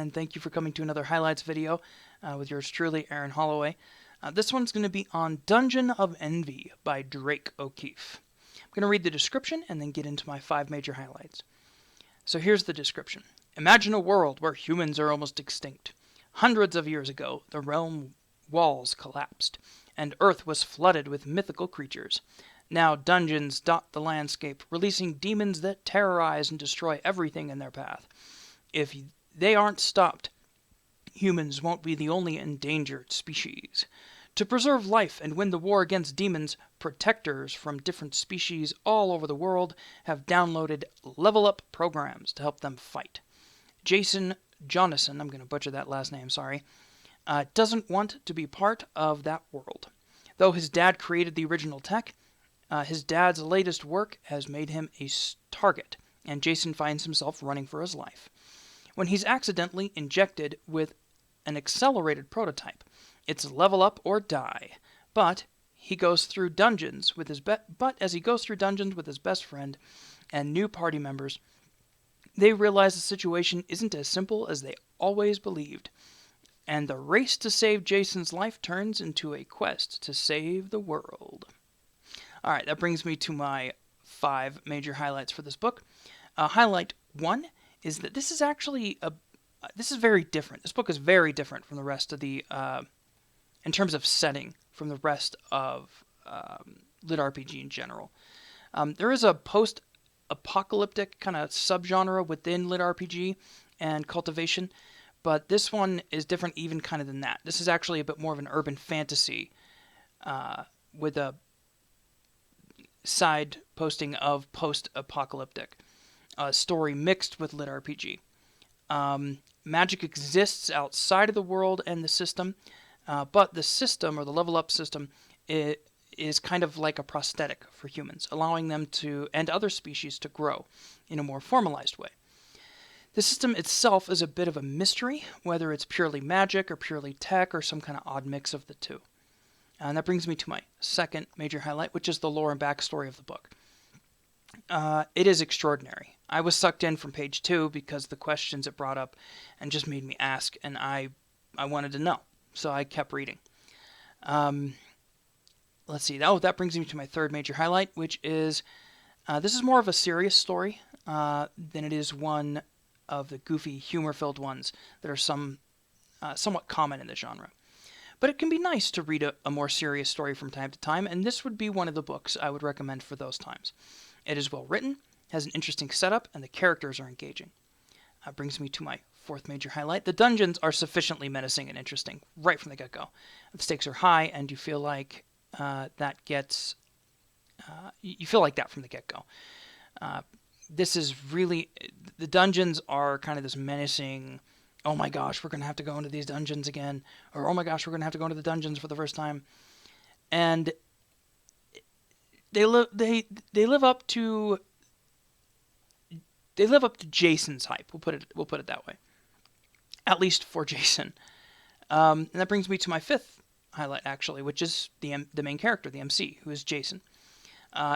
and thank you for coming to another highlights video with yours truly, Aaron Holloway. This one's going to be on Dungeon of Envy by Drake OKeef. I'm going to read the description and then get into my 5 major highlights. So here's the description. Imagine a world where humans are almost extinct. Hundreds of years ago, the realm walls collapsed, and Earth was flooded with mythical creatures. Now dungeons dot the landscape, releasing demons that terrorize and destroy everything in their path. If they aren't stopped, humans won't be the only endangered species. To preserve life and win the war against demons, protectors from different species all over the world have downloaded level up programs to help them fight. Jason Jonasson, I'm going to butcher that last name, sorry, doesn't want to be part of that world. Though his dad created the original tech, his dad's latest work has made him a target, and Jason finds himself running for his life. When he's accidentally injected with an accelerated prototype, it's level up or die. But he goes through dungeons with his as he goes through dungeons with his best friend and new party members, they realize the situation isn't as simple as they always believed, and the race to save Jason's life turns into a quest to save the world. All right, that brings me to my 5 major highlights for this book. Highlight 1 is that this is actually this is very different. This book is very different from the rest of the, in terms of setting, from the rest of LitRPG in general. There is a post-apocalyptic kind of subgenre within LitRPG and cultivation, but this one is different even kind of than that. This is actually a bit more of an urban fantasy with a side posting of post-apocalyptic story mixed with LitRPG. Magic exists outside of the world and the system, but the system, or the level up system, is kind of like a prosthetic for humans, allowing them to, and other species, to grow in a more formalized way. The system itself is a bit of a mystery, whether it's purely magic or purely tech or some kind of odd mix of the two. And that brings me to my 2nd major highlight, which is the lore and backstory of the book. It is extraordinary. I was sucked in from page 2 because the questions it brought up and just made me ask, and I wanted to know, so I kept reading. Let's see. Oh, that brings me to my 3rd major highlight, which is this is more of a serious story than it is one of the goofy, humor-filled ones that are somewhat common in the genre. But it can be nice to read a more serious story from time to time, and this would be one of the books I would recommend for those times. It is well written, has an interesting setup, and the characters are engaging. That brings me to my 4th major highlight. The dungeons are sufficiently menacing and interesting right from the get-go. The stakes are high, and you feel like you feel like that from the get-go. This is really, the dungeons are kind of this menacing, oh my gosh, we're going to have to go into these dungeons again, or oh my gosh, we're going to have to go into the dungeons for the first time. And they live up to Jason's hype. We'll put it that way. At least for Jason. And that brings me to my 5th highlight, actually, which is the main character, the MC, who is Jason.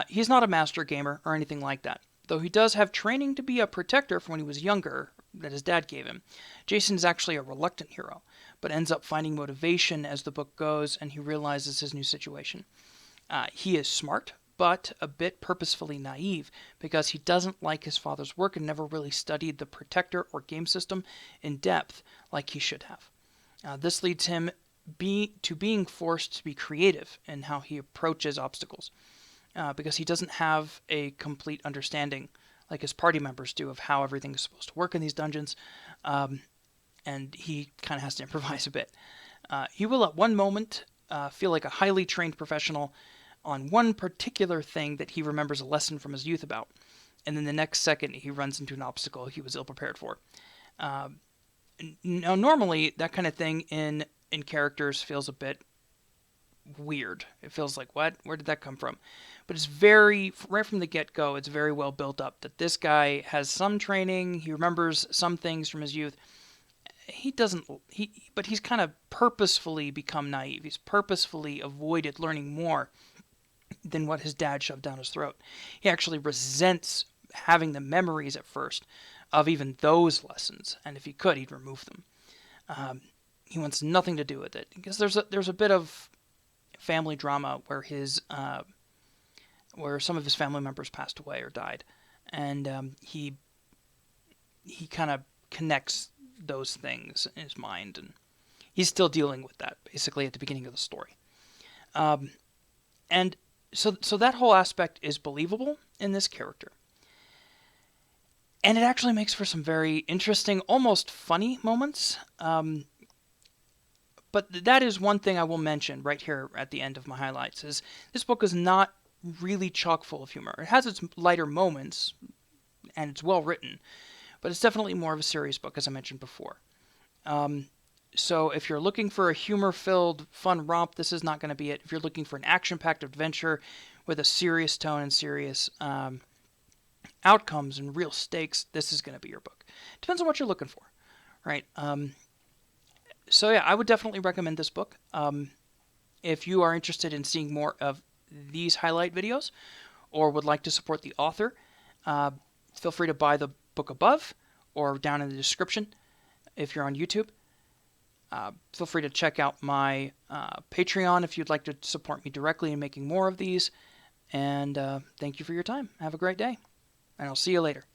He's not a master gamer or anything like that, though he does have training to be a protector from when he was younger that his dad gave him. Jason is actually a reluctant hero, but ends up finding motivation as the book goes and he realizes his new situation. He is smart, but a bit purposefully naive because he doesn't like his father's work and never really studied the protector or game system in depth like he should have. This leads him to being forced to be creative in how he approaches obstacles because he doesn't have a complete understanding like his party members do of how everything is supposed to work in these dungeons, and he kind of has to improvise a bit. He will at one moment feel like a highly trained professional on one particular thing that he remembers a lesson from his youth about, and then the next second he runs into an obstacle he was ill-prepared for. Now, normally, that kind of thing in characters feels a bit weird. It feels like, what? Where did that come from? But it's right from the get-go, it's very well built up that this guy has some training, he remembers some things from his youth. But he's kind of purposefully become naive. He's purposefully avoided learning more than what his dad shoved down his throat. He actually resents having the memories at first of even those lessons, and if he could, he'd remove them. He wants nothing to do with it because there's a bit of family drama where where some of his family members passed away or died, and he kind of connects those things in his mind, and he's still dealing with that basically at the beginning of the story. And so that whole aspect is believable in this character. And it actually makes for some very interesting, almost funny moments. But that is one thing I will mention right here at the end of my highlights, is this book is not really chock full of humor. It has its lighter moments, and it's well written, but it's definitely more of a serious book, as I mentioned before. So if you're looking for a humor-filled, fun romp, this is not going to be it. If you're looking for an action-packed adventure with a serious tone and serious outcomes and real stakes, this is going to be your book. Depends on what you're looking for, right? So yeah, I would definitely recommend this book. If you are interested in seeing more of these highlight videos or would like to support the author, feel free to buy the book above or down in the description if you're on YouTube. Feel free to check out my Patreon if you'd like to support me directly in making more of these. And thank you for your time. Have a great day, and I'll see you later.